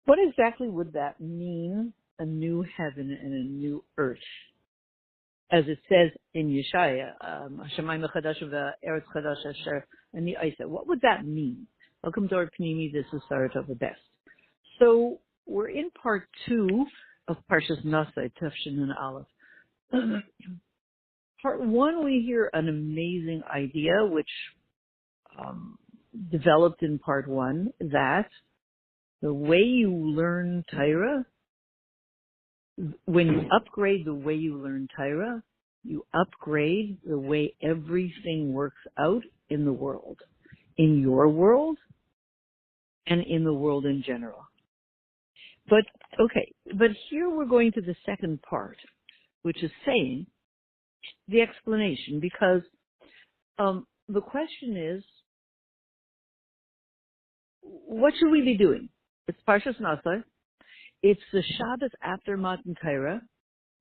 What exactly would that mean, a new heaven and a new earth? As it says in Yeshaya, Hashemayim chadash v'eretz chadash asher ani Isa. What would that mean? Welcome to our Pnimi. This is Sarah of the Best. So we're in part 2 of Parshas Nasso, Tafshin and Aleph. Part 1, we hear an amazing idea, which developed in part 1, that the way you learn Torah, when you upgrade the way you learn Torah, you upgrade the way everything works out in the world, in your world, and in the world in general. But here we're going to the second part, which is saying the explanation, because the question is, what should we be doing? It's Parshas Nasso. It's the Shabbos after Matan Torah.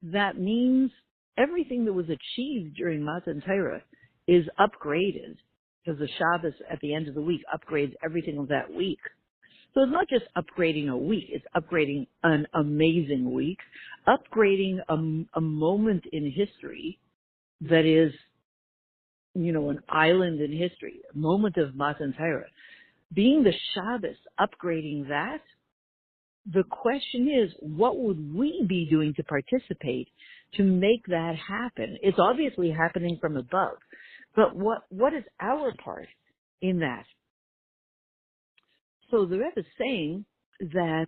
That means everything that was achieved during Matan Torah is upgraded, because the Shabbos at the end of the week upgrades everything of that week. So it's not just upgrading a week, it's upgrading an amazing week, upgrading a moment in history that is, an island in history, a moment of Matan Torah. Being the Shabbos, upgrading that, the question is, what would we be doing to participate to make that happen? It's obviously happening from above, but what is our part in that? So the Rebbe is saying that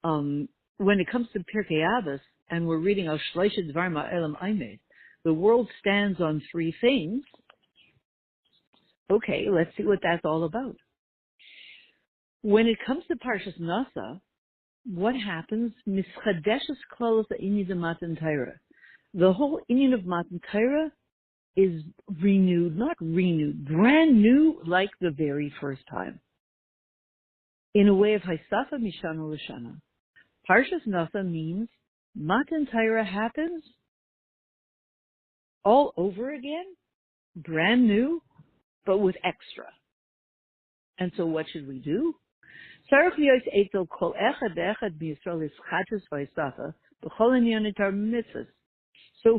when it comes to Pirkei Avos, and we're reading Al Shleisha Dvar Ma'elam Aimed, the world stands on 3 things. Okay, let's see what that's all about. When it comes to Parshas Nasso, what happens? Mischadeshes klolos ha'inyan of Matan Torah. The whole inyan of Matan Torah is renewed, not renewed, brand new, like the very first time. In a way of Haisafa Mishana L'Shana. Parshas Nasso means Matan Torah happens all over again, brand new, but with extra. And so what should we do? So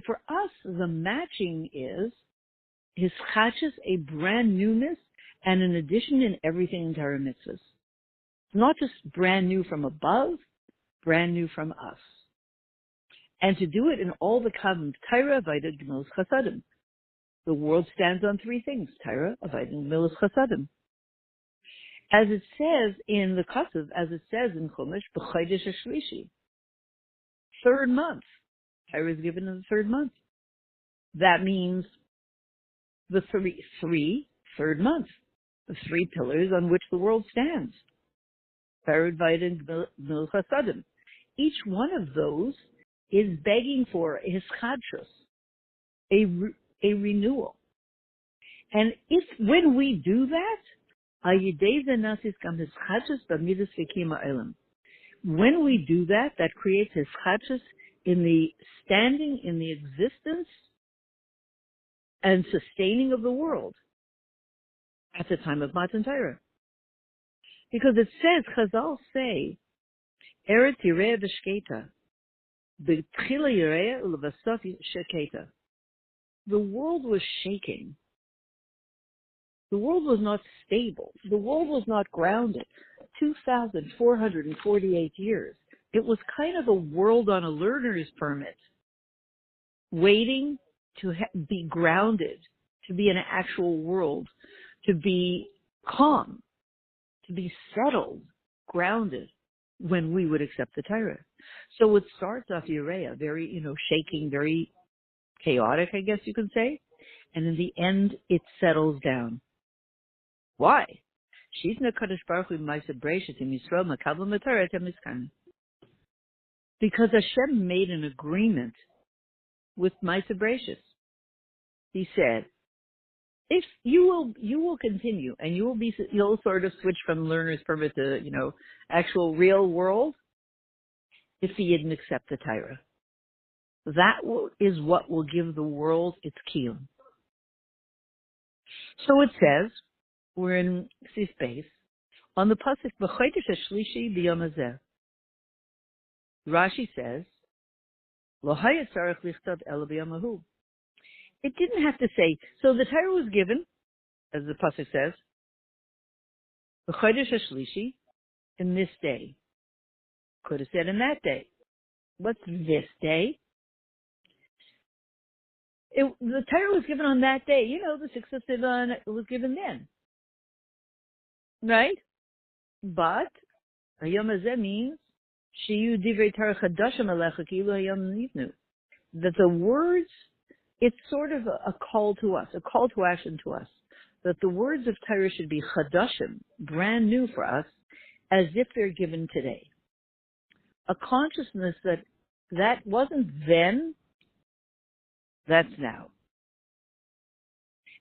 for us, the matching is his chachas, a brand newness, and an addition in everything in Torah mitzvahs. It's not just brand new from above, brand new from us. And to do it in all the kavim, Torah, Avodah, Gemilas, Chasadim. The world stands on 3 things: Torah, Avodah, Gemilas, Chasadim. As it says in the Kasav, as it says in Chumash, B'chodesh HaShlishi, 3rd month. Torah is given in the 3rd month. That means the 3rd month, the 3 pillars on which the world stands. Torah, Avodah, and Gemilas, Chasadim. Each one of those is begging for his chadshus, a renewal. And when we do that, when we do that, that creates his chadshus in the standing, in the existence and sustaining of the world at the time of Matan Torah. Because it says, Chazal say, Eretz Yireh v'Shketa, B'tchila Yireh u'levasof Sheketa. The world was shaking. The world was not stable. The world was not grounded. 2,448 years. It was kind of a world on a learner's permit, waiting to be grounded, to be an actual world, to be calm, to be settled, grounded, when we would accept the Torah. So it starts off Urea, very, shaking, very chaotic, I guess you could say. And in the end, it settles down. Why? Because Hashem made an agreement with Maaseh Bereshis. He said, if you will continue, and you'll sort of switch from learner's permit to, actual real world, if you didn't accept the Torah. That is what will give the world its kiyum. So it says, we're in Sif Beis, on the pasuk, B'chodesh HaShlishi b'yom hazeh. Rashi says, Lo hayat tzarich lichtav ela b'yamahu. It didn't have to say, so the Torah was given, as the pasuk says, b'chodesh hashlishi, in this day. Could have said in that day. What's this day? The Torah was given on that day. You know, the 6th of Sivan, it was given then. Right? But, hayom hazeh means, shiyu divrei Torah chadashim alecha ki'ilu hayom nivnu. That the words, it's sort of a call to us, a call to action to us. That the words of Torah should be chadashim, brand new for us, as if they're given today. A consciousness that wasn't then, that's now.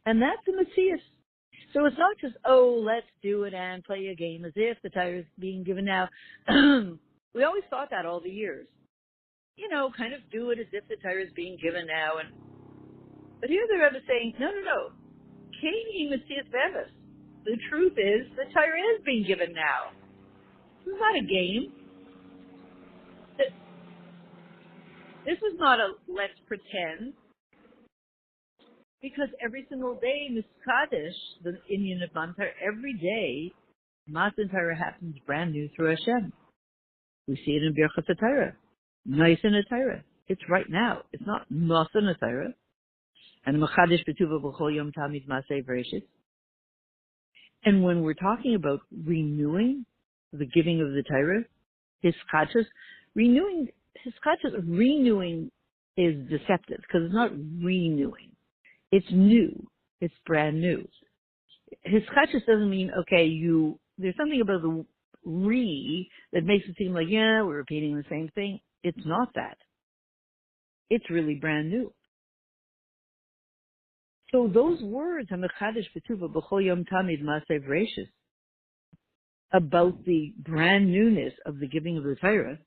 And that's the Messias. So it's not just, oh, let's do it and play a game as if the Torah is being given now. We always thought that all the years. You know, kind of do it as if the Torah is being given now. But here the Rebbe is saying, no. Keni Messias Bevis. The truth is, the Torah is being given now. This is not a game. This is not a let's pretend. Because every single day, Miskadesh, the Indian of Mantar, every day, Matan Torah happens brand new through Hashem. We see it in Birchas HaTorah. Nice in a Torah. It's right now. It's not Nasa in a Torah. And Mechadesh B'tuva B'chol Yom Tamid Masei V'Reishis. And when we're talking about renewing the giving of the Torah, Hiskachos, renewing is deceptive because it's not renewing. It's new. It's brand new. Hiskachos doesn't mean, okay, there's something about the that makes it seem like, yeah, we're repeating the same thing. It's not that. It's really brand new. So those words, HaMechadesh B'tuva B'chol Yom Tamid Masei V'Reishis, about the brand newness of the giving of the Torah,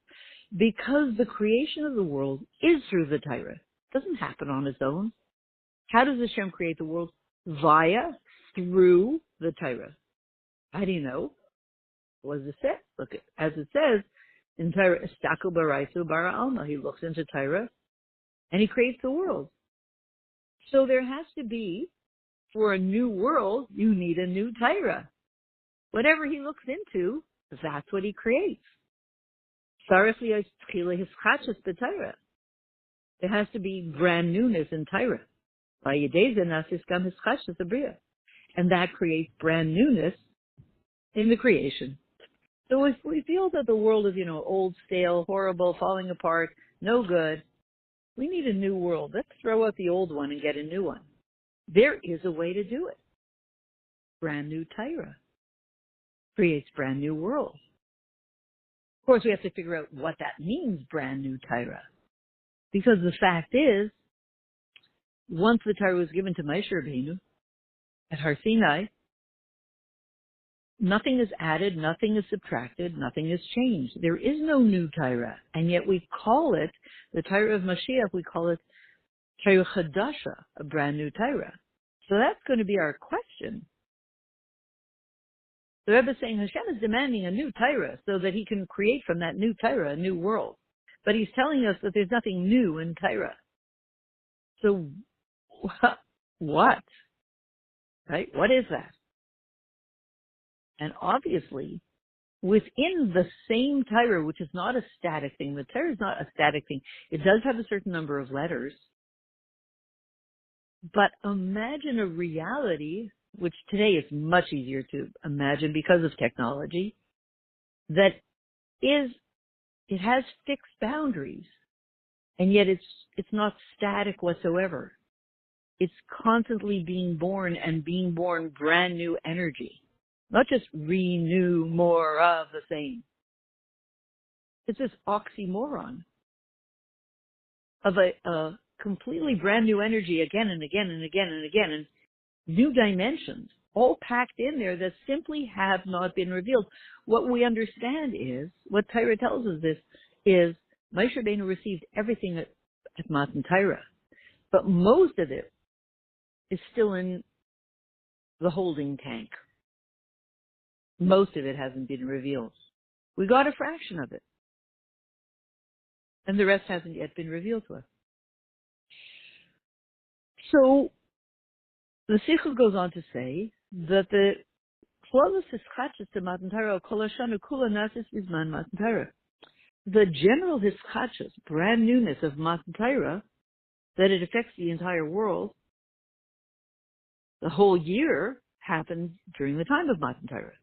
because the creation of the world is through the Torah. It doesn't happen on its own. How does Hashem create the world? Through the Torah. How do you know? What does it say? Look, as it says in Torah, Estakel Baraisu Bara Alma. He looks into Torah and he creates the world. So there has to be, for a new world, you need a new Torah. Whatever he looks into, that's what he creates. There has to be brand newness in Torah. And that creates brand newness in the creation. So if we feel that the world is, old, stale, horrible, falling apart, no good, we need a new world. Let's throw out the old one and get a new one. There is a way to do it. Brand new Torah creates brand new world. Of course, we have to figure out what that means, brand new Torah. Because the fact is, once the Torah was given to Moshe Rabbeinu at Har Sinai, nothing is added, nothing is subtracted, nothing is changed. There is no new Torah. And yet we call it, the Torah of Mashiach, we call it Torah Chadasha, a brand new Torah. So that's going to be our question. The Rebbe is saying Hashem is demanding a new Torah so that he can create from that new Torah a new world. But he's telling us that there's nothing new in Torah. So what? Right? What is that? And obviously, within the same Torah, which is not a static thing, the Torah is not a static thing. It does have a certain number of letters. But imagine a reality, which today is much easier to imagine because of technology, that it has fixed boundaries, and yet it's not static whatsoever. It's constantly being born and being born brand new energy. Not just renew more of the same. It's this oxymoron of a completely brand new energy again and again and again and again, and new dimensions all packed in there that simply have not been revealed. What we understand is, what Torah tells us is Moshe Rabbeinu received everything at Matan Torah, but most of it is still in the holding tank. Most of it hasn't been revealed. We got a fraction of it. And the rest hasn't yet been revealed to us. So the Sichel goes on to say that the Klolus Hischachus to Matan Torah Kol Hashana Kula Nasis Bizman Matan Torah. The general Hischachus, brand newness of Matan Torah, that it affects the entire world, the whole year, happens during the time of Matan Torah.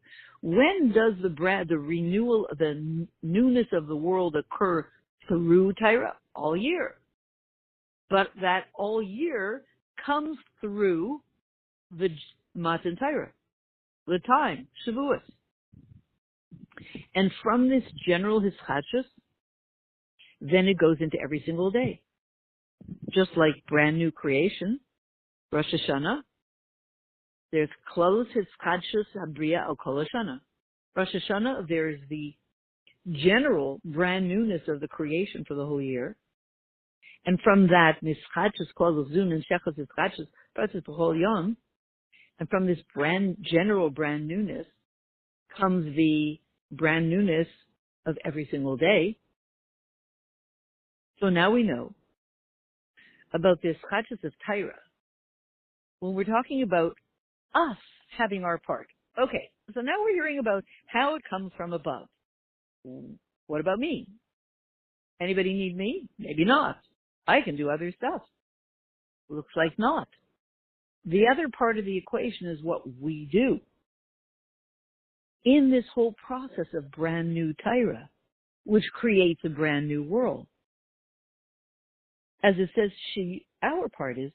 When does the renewal, the newness of the world occur through Torah? All year. But that all year comes through the Matan Torah, the time, Shavuos. And from this general Hischachus, then it goes into every single day. Just like brand new creation, Rosh Hashanah, there's Klolus Hischachus Habriya Al Kol Hashanah. Rosh Hashanah, there's the general brand newness of the creation for the whole year. And from that, Nischachus Klolus Zun and Shechus Hischachus Pratzis B'chol Yom, and from this general brand newness comes the brand newness of every single day. So now we know about this Chachas of Torah. When we're talking about us having our part. Okay, so now we're hearing about how it comes from above. What about me? Anybody need me? Maybe not. I can do other stuff. Looks like not. The other part of the equation is what we do in this whole process of brand new Torah, which creates a brand new world. As it says, our part is,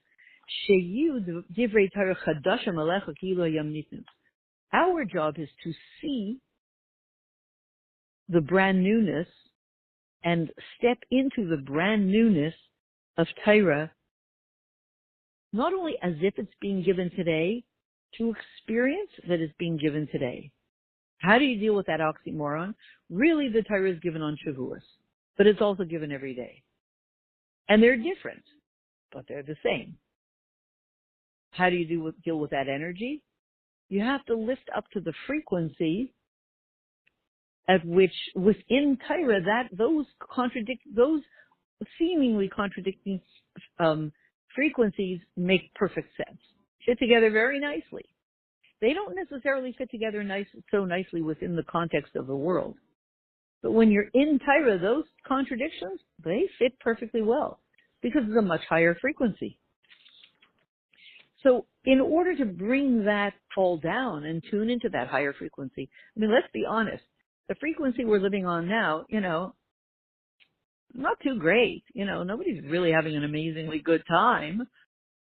divrei Torah chadashim alecha ki'ilo hayam nitnu. Our job is to see the brand newness and step into the brand newness of Torah, not only as if it's being given today, to experience that it's being given today. How do you deal with that oxymoron? Really, the Torah is given on Shavuos, but it's also given every day. And they're different, but they're the same. How do you deal with that energy? You have to lift up to the frequency at which, within Torah, those seemingly contradicting frequencies make perfect sense, fit together very nicely. They don't necessarily fit together so nicely within the context of the world. But when you're in Torah, those contradictions, they fit perfectly well because it's a much higher frequency. So in order to bring that all down and tune into that higher frequency, I mean, let's be honest, the frequency we're living on now, not too great. Nobody's really having an amazingly good time.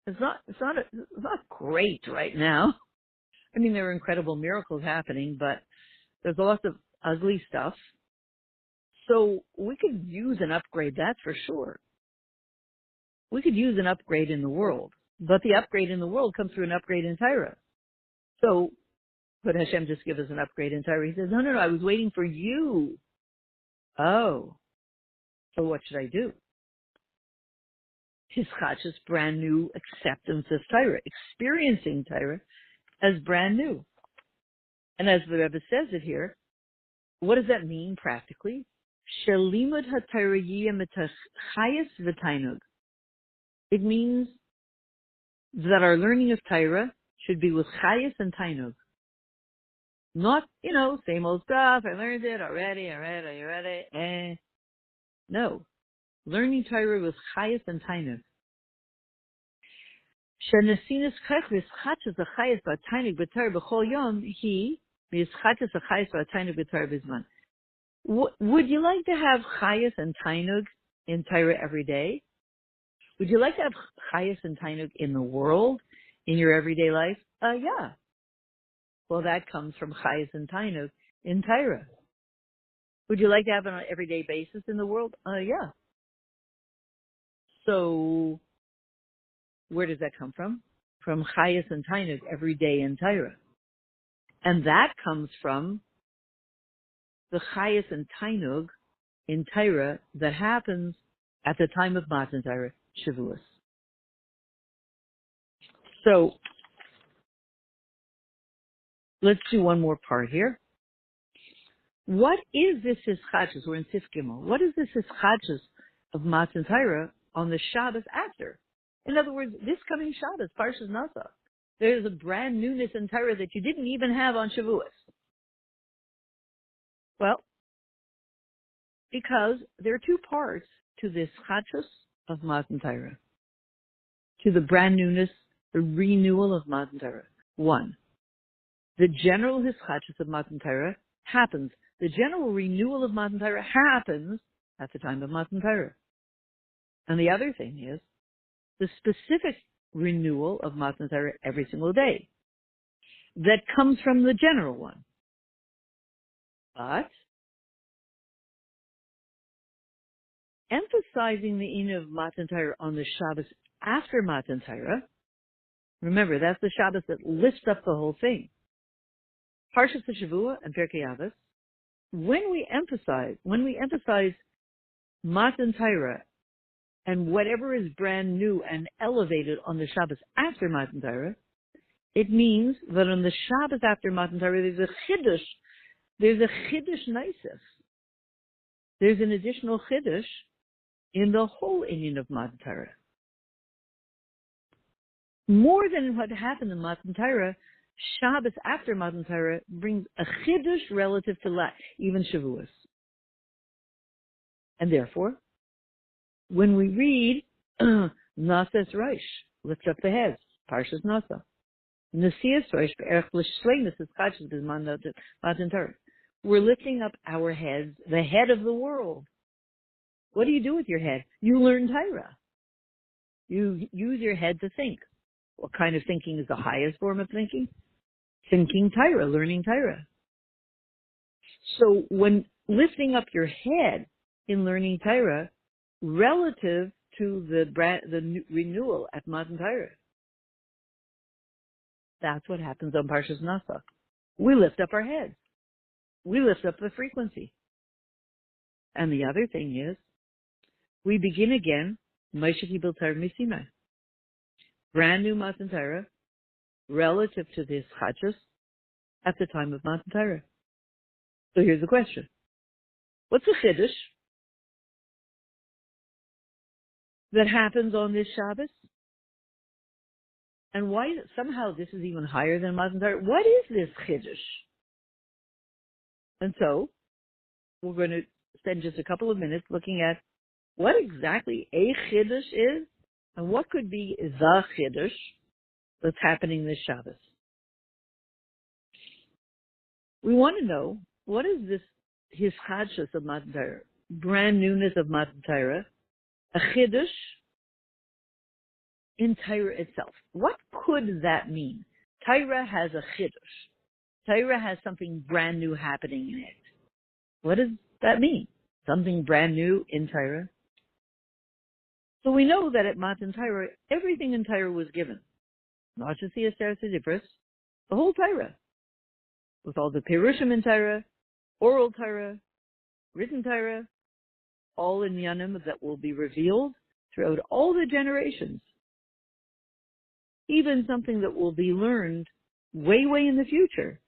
It's not great right now. I mean, there are incredible miracles happening, but there's lots of ugly stuff. So we could use an upgrade, that's for sure. We could use an upgrade in the world, but the upgrade in the world comes through an upgrade in Torah. So could Hashem just give us an upgrade in Torah? He says, no, I was waiting for you. Oh, so what should I do? Hischachus, brand new acceptance of Torah, experiencing Torah as brand new. And as the Rebbe says it here, what does that mean practically? Shelimud ha-Torah yiyeh mitachayis v'tainug. It means that our learning of Torah should be with chayis and tainug. Not, same old stuff, I learned it already, I read it. No. Learning Torah with chayis and tainug. Shenesinas chayis v'schachas achayis v'tainug b'Torah b'chol yom he v'schachas achayis v'tainug b'Torah b'zman. Would you like to have chayis and tainug in Torah every day? Would you like to have chayis and tainug in the world, in your everyday life? Yeah. Well, that comes from chayis and tainug in Torah. Would you like to have it on an everyday basis in the world? Yeah. So, where does that come from? From chayis and tainug every day in Torah. And that comes from the chayis and tainug in Torah that happens at the time of Matan Torah, Shavuos. So, let's do one more part here. What is this Hischachus? We're in Sif Gimel. What is this Hischachus of Matan Torah on the Shabbos after. In other words, this coming Shabbos, Parshas Nasso, there's a brand newness in Torah that you didn't even have on Shavuos. Well, because there are two parts to this Chachos of Matan Torah, to the brand newness, the renewal of Matan Torah. One, the general Hischachos of Matan Torah happens. The general renewal of Matan Torah happens at the time of Matan Torah. And the other thing is the specific renewal of Matan Torah every single day that comes from the general one. But emphasizing the in of Matan Torah on the Shabbos after Matan Torah, remember, that's the Shabbos that lifts up the whole thing. Parshas Shavua and Pirkei Avos, when we emphasize Matan Torah and whatever is brand new and elevated on the Shabbos after Matan Torah, it means that on the Shabbos after Matan Torah there's a chiddush naisis. There's an additional chiddush in the whole inyan of Matan Torah. More than what happened in Matan Torah, Shabbos after Matan Torah brings a chiddush relative to even Shavuos. And therefore, when we read Nassas Reish, lift up the heads, Parshas Nasso, Nasias Reish, Be'erech L'Shleimus is Chachos B'zman Matan Torah. We're lifting up our heads, the head of the world. What do you do with your head? You learn Torah. You use your head to think. What kind of thinking is the highest form of thinking? Thinking Torah, learning Torah. So when lifting up your head in learning Torah, relative to the renewal at Matan Torah, that's what happens on Parshas Nasso. We lift up our heads. We lift up the frequency. And the other thing is, we begin again, Moshe Kibel Torah Misinai. Brand new Matan Torah, relative to this Chachos at the time of Matan Torah. So here's the question. What's the Chiddush that happens on this Shabbos? And why somehow this is even higher than Matan Torah? What is this Chiddush? And so, we're going to spend just a couple of minutes looking at what exactly a Chiddush is and what could be the Chiddush that's happening this Shabbos. We want to know, what is this Hischachos of Matan Torah, brand newness of Matan Torah, a Chiddush in Torah itself? What could that mean? Torah has a Chiddush. Torah has something brand new happening in it. What does that mean? Something brand new in Torah? So we know that at Matan Torah, everything in Torah was given. Not just the Aseret Dibros, the whole Torah. With all the Perushim in Torah, oral Torah, written Torah, all in Yanim that will be revealed throughout all the generations. Even something that will be learned way, way in the future.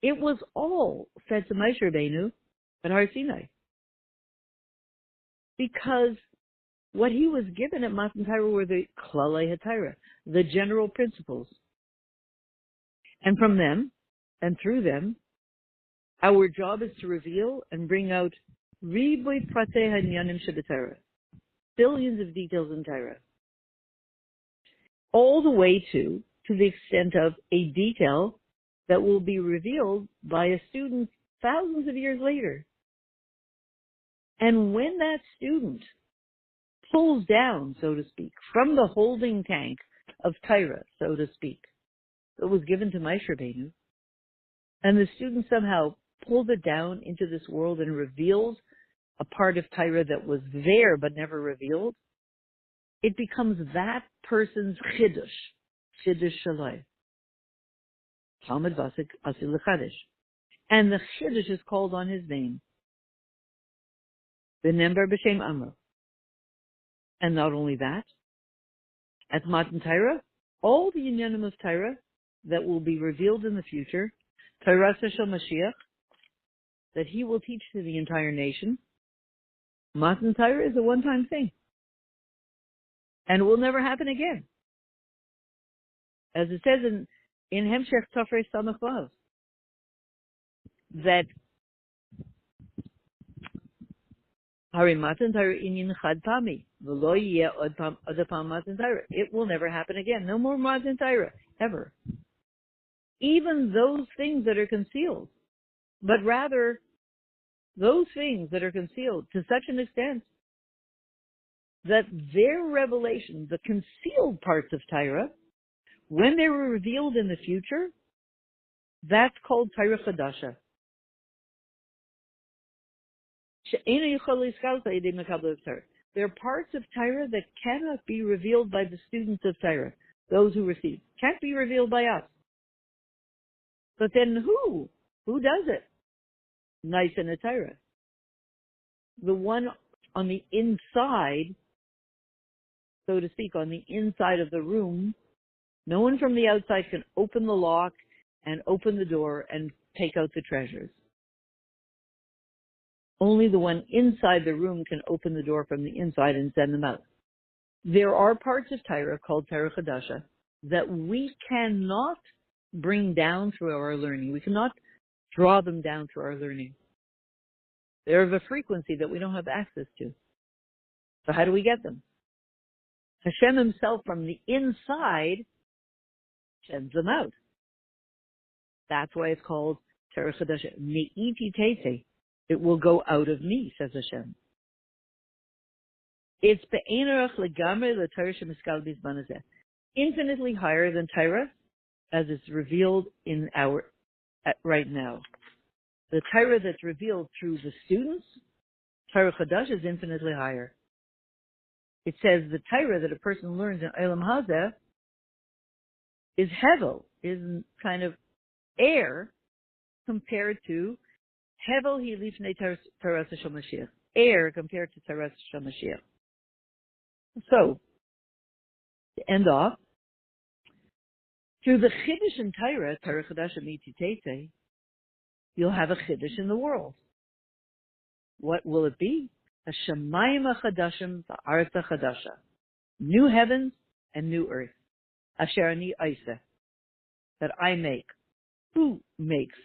It was all said to Moshe Rabbeinu at Har Sinai. Because what he was given at Matan Torah were the Klalei HaTorah, the general principles. And from them, and through them, our job is to reveal and bring out Riboy Pratei HaNyanim Shebetorah, billions of details in Torah. All the way to the extent of a detail that will be revealed by a student thousands of years later. And when that student pulls down, so to speak, from the holding tank of Torah, so to speak, that was given to Moshe Rabbeinu, and the student somehow pulls it down into this world and reveals a part of Torah that was there but never revealed, it becomes that person's Chiddush Shalai. Talmud Vasik Asil L'Chadesh. And the Chiddush is called on his name. V'nembar b'shem Amro. And not only that, at Matan Torah, all the Inyanim of Torah that will be revealed in the future, Torah Shel Mashiach, that he will teach to the entire nation, Matan Torah is a one-time thing. And it will never happen again. As it says in Hemshech Tafrei Samach Vav, that Hari Matan Torah Inyan Chad Pami, V'lo yeh od apam Matan Torah. It will never happen again. No more Matan Torah, ever. Even those things that are concealed, but rather those things that are concealed to such an extent that their revelation, the concealed parts of Torah, when they were revealed in the future, that's called Torah Chadasha. There are parts of Torah that cannot be revealed by the students of Torah, those who receive. Can't be revealed by us. But then who? Who does it? Nice in a Torah. The one on the inside, so to speak, on the inside of the room, no one from the outside can open the lock and open the door and take out the treasures. Only the one inside the room can open the door from the inside and send them out. There are parts of Torah called Torah Chadasha that we cannot bring down through our learning. We cannot draw them down through our learning. They're of a frequency that we don't have access to. So how do we get them? Hashem himself from the inside sends them out. That's why it's called Torah Chadasha. Me'iti teitei. It will go out of me, says Hashem. It's be'enerach legamre the Torah shemiskal bizman hazeh. Infinitely higher than Torah as it's revealed in right now. The Torah that's revealed through the students, Torah Chadash, is infinitely higher. It says the Torah that a person learns in Olam Hazeh is hevel, is kind of air compared to hevel hi lifnei Torah shel Mashiach. Air compared to Torah shel Mashiach. So, to end off, through the Chiddush in Torah, Torah Chadash Amiti Teitei, you'll have a Chiddush in the world. What will it be? Hashemayim HaChadashim V'Aretz HaChadasha. New heavens and new earth. Asher Ani Aiseh. That I make. Who makes?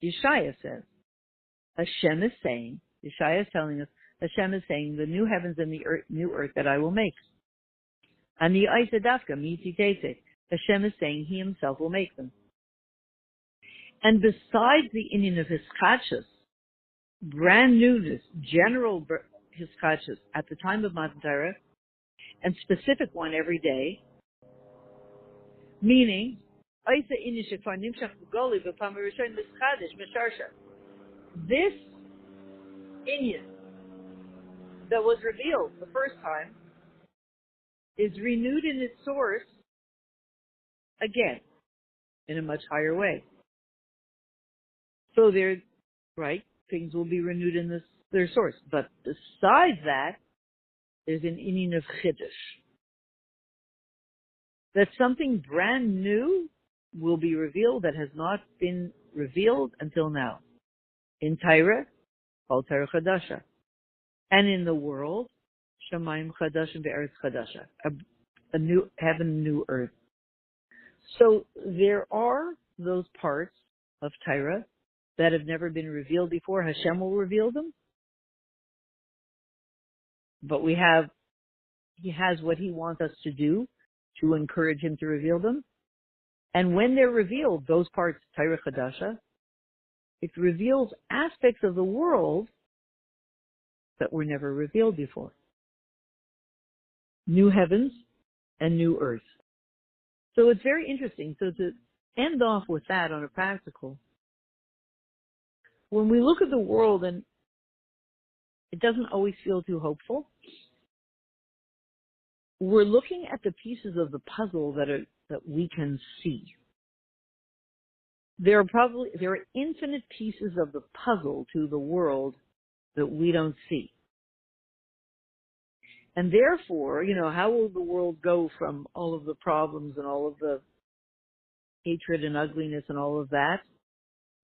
Yeshaya says. Hashem is saying, Yeshaya is telling us, Hashem is saying the new heavens and the new earth that I will make. Ani Aiseh Dafka Miti Teitei. Hashem is saying he himself will make them. And besides the inyan of hiskachus, brand newness, general hiskachus at the time of Matan Torah, and specific one every day, meaning, this inyan that was revealed the first time is renewed in its source again, in a much higher way. So things will be renewed in their source. But besides that, there's an inyan of chiddush. That something brand new will be revealed that has not been revealed until now. In Torah, called Torah Chadasha. And in the world, Shamayim Chadash and Be'eretz Chadasha. A new heaven, new earth. So there are those parts of Torah that have never been revealed before. Hashem will reveal them. But He has what He wants us to do to encourage Him to reveal them. And when they're revealed, those parts, Torah Chadasha, it reveals aspects of the world that were never revealed before. New heavens and new earth. So it's very interesting. So to end off with that on a practical, when we look at the world and it doesn't always feel too hopeful, we're looking at the pieces of the puzzle that we can see. There are infinite pieces of the puzzle to the world that we don't see. And therefore, how will the world go from all of the problems and all of the hatred and ugliness and all of that?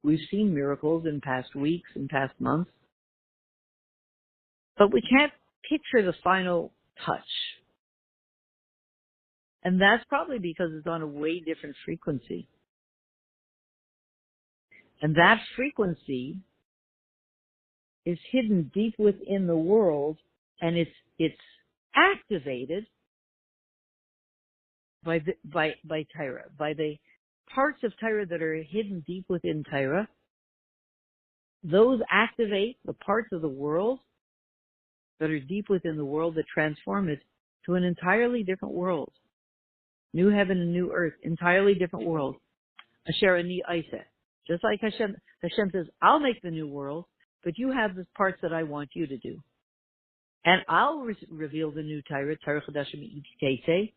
We've seen miracles in past weeks and past months. But we can't picture the final touch. And that's probably because it's on a way different frequency. And that frequency is hidden deep within the world, and it's activated by Torah, by the parts of Torah that are hidden deep within Torah. Those activate the parts of the world that are deep within the world that transform it to an entirely different world. New heaven and new earth, entirely different world. Asher ani aiseh. Just like Hashem says, I'll make the new world, but you have the parts that I want you to do. And I'll reveal the new Torah, Torah Chadashah Mi'iti,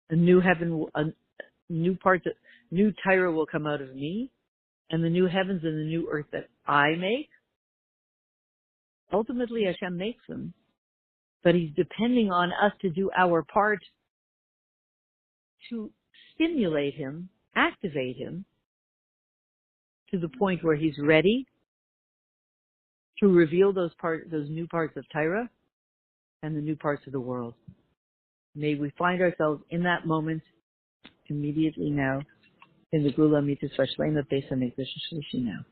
a new heaven, new Torah will come out of me, and the new heavens and the new earth that I make. Ultimately, Hashem makes them, but He's depending on us to do our part to stimulate Him, activate Him, to the point where He's ready to reveal those new parts of Torah and the new parts of the world. May we find ourselves in that moment immediately now in the Gula Mitzvah Shlema Beis HaMikdash Shlishi now.